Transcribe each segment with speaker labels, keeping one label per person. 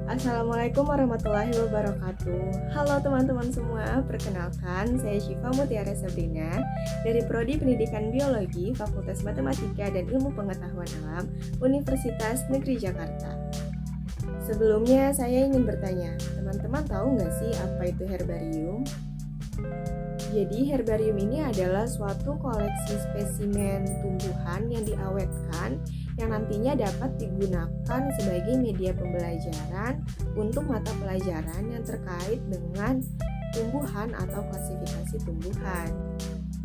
Speaker 1: Assalamualaikum warahmatullahi wabarakatuh. Halo teman-teman semua, perkenalkan saya Syifa Mutiara Sabrina dari Prodi Pendidikan Biologi Fakultas Matematika dan Ilmu Pengetahuan Alam Universitas Negeri Jakarta. Sebelumnya saya ingin bertanya, teman-teman tahu nggak sih apa itu herbarium? Jadi herbarium ini adalah suatu koleksi spesimen tumbuhan yang diawetkan yang nantinya dapat digunakan sebagai media pembelajaran untuk mata pelajaran yang terkait dengan tumbuhan atau klasifikasi tumbuhan.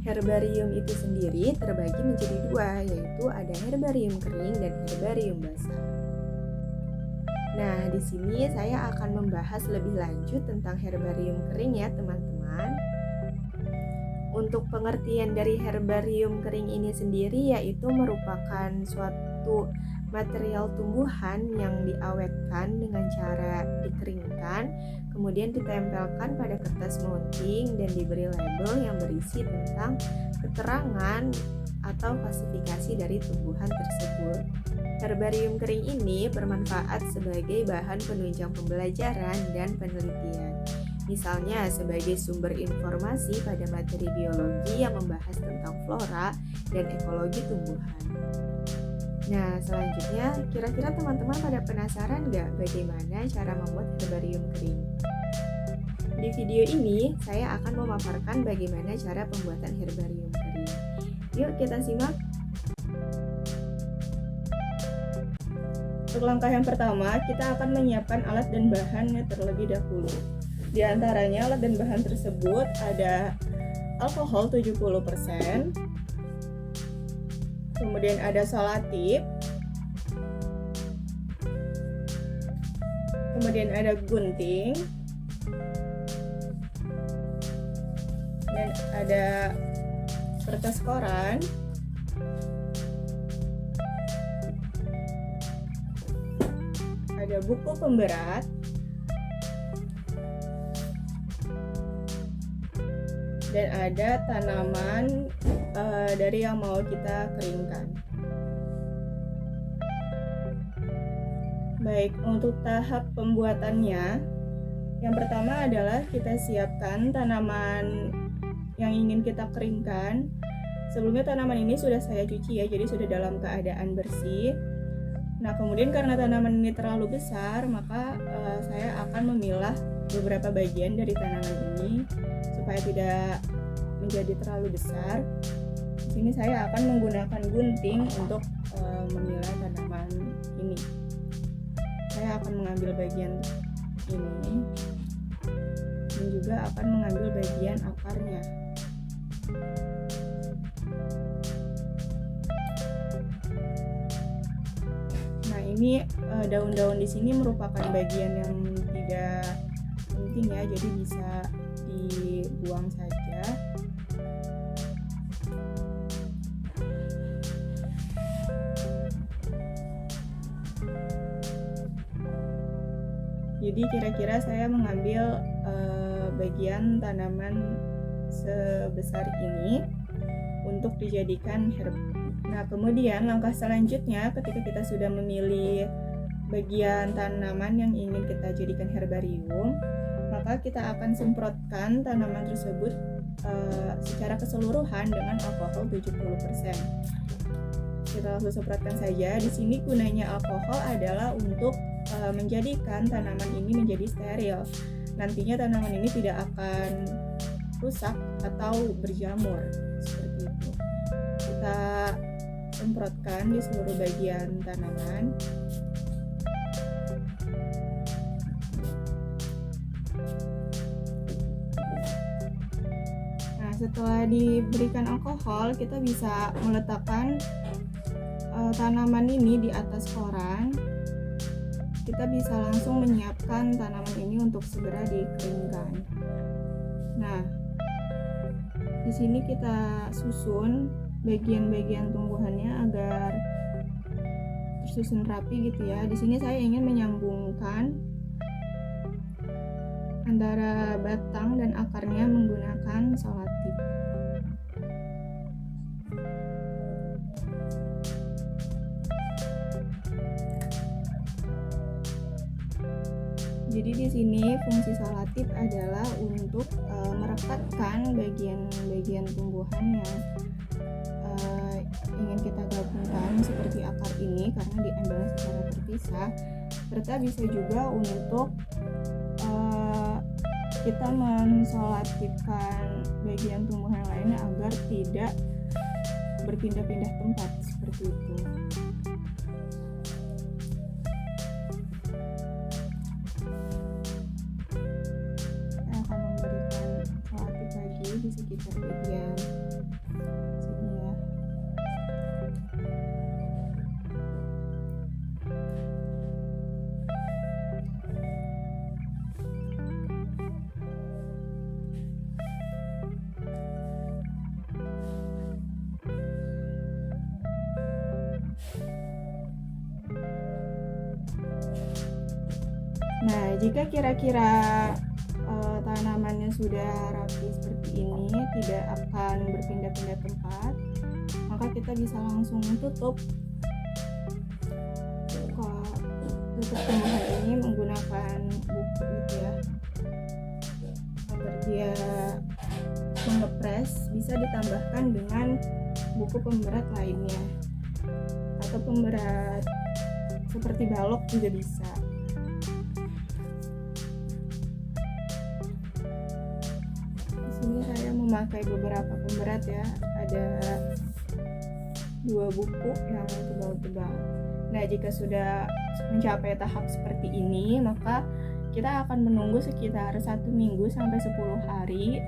Speaker 1: Herbarium itu sendiri terbagi menjadi dua, yaitu ada herbarium kering dan herbarium basah. Nah, di sini saya akan membahas lebih lanjut tentang herbarium kering ya, teman-teman. Untuk pengertian dari herbarium kering ini sendiri yaitu merupakan suatu material tumbuhan yang diawetkan dengan cara dikeringkan, kemudian ditempelkan pada kertas mounting dan diberi label yang berisi tentang keterangan atau klasifikasi dari tumbuhan tersebut. Herbarium kering ini bermanfaat sebagai bahan penunjang pembelajaran dan penelitian. Misalnya sebagai sumber informasi pada materi biologi yang membahas tentang flora dan ekologi tumbuhan. Nah, selanjutnya kira-kira teman-teman pada penasaran nggak bagaimana cara membuat herbarium kering? Di video ini saya akan memaparkan bagaimana cara pembuatan herbarium kering. Yuk kita simak. Untuk langkah yang pertama, kita akan menyiapkan alat dan bahannya terlebih dahulu. Di antaranya alat dan bahan tersebut ada alkohol 70%, kemudian ada selotip, kemudian ada gunting, dan ada kertas koran, ada buku pemberat, dan ada tanaman dari yang mau kita keringkan. Baik, untuk tahap pembuatannya, yang pertama adalah kita siapkan tanaman yang ingin kita keringkan. Sebelumnya tanaman ini sudah saya cuci ya, jadi sudah dalam keadaan bersih. Nah, kemudian karena tanaman ini terlalu besar, maka saya akan memilah beberapa bagian dari tanaman ini supaya tidak menjadi terlalu besar. Di sini saya akan menggunakan gunting untuk memilah tanaman ini. Saya akan mengambil bagian ini dan juga akan mengambil bagian akarnya. Nah, ini daun-daun di sini merupakan bagian yang tidak penting ya, jadi bisa dibuang saja. Jadi kira-kira saya mengambil bagian tanaman sebesar ini untuk dijadikan herb. Nah, kemudian langkah selanjutnya ketika kita sudah memilih bagian tanaman yang ingin kita jadikan herbarium, maka kita akan semprotkan tanaman tersebut secara keseluruhan dengan alkohol 70%. Kita langsung semprotkan saja. Di sini gunanya alkohol adalah untuk menjadikan tanaman ini menjadi steril. Nantinya tanaman ini tidak akan rusak atau berjamur seperti itu. Kita semprotkan di seluruh bagian tanaman. Nah, setelah diberikan alkohol, kita bisa meletakkan tanaman ini di atas koran. Kita bisa langsung menyiapkan tanaman ini untuk segera dikeringkan. Nah, di sini kita susun bagian-bagian tumbuhannya agar tersusun rapi gitu ya. Di sini saya ingin menyambungkan antara batang dan akarnya menggunakan selotip. Jadi di sini fungsi salatif adalah untuk merekatkan bagian-bagian tumbuhan yang ingin kita gabungkan seperti akar ini karena diambil secara terpisah, serta bisa juga untuk kita mensolatifkan bagian tumbuhan lainnya agar tidak berpindah-pindah tempat seperti itu. Saya akan memberikan solatif lagi di sekitar bagian sini ya. Nah, jika kira-kira tanamannya sudah rapi seperti ini, tidak akan berpindah-pindah tempat, maka kita bisa langsung tutup tumbuhan ini menggunakan buku gitu ya, agar dia mengepres. Bisa ditambahkan dengan buku pemberat lainnya atau pemberat seperti balok juga bisa. Ini saya memakai beberapa pemberat ya, ada 2 buku yang tebal-tebal. Nah, jika sudah mencapai tahap seperti ini, maka kita akan menunggu sekitar 1 minggu sampai 10 hari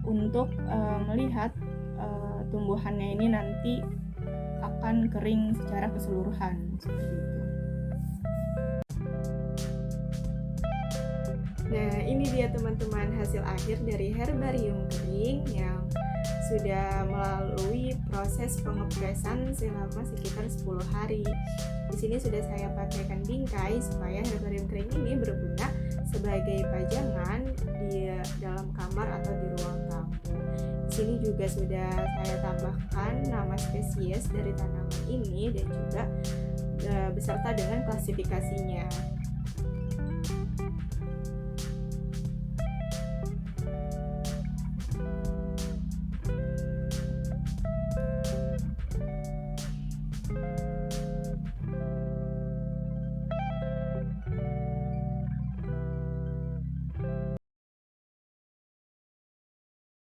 Speaker 1: untuk melihat tumbuhannya ini nanti akan kering secara keseluruhan seperti itu. Nah, ini dia teman-teman hasil akhir dari herbarium kering yang sudah melalui proses pengepresan selama sekitar 10 hari. Di sini sudah saya pakaikan bingkai supaya herbarium kering ini berguna sebagai pajangan di dalam kamar atau di ruang tamu. Di sini juga sudah saya tambahkan nama spesies dari tanaman ini dan juga beserta dengan klasifikasinya.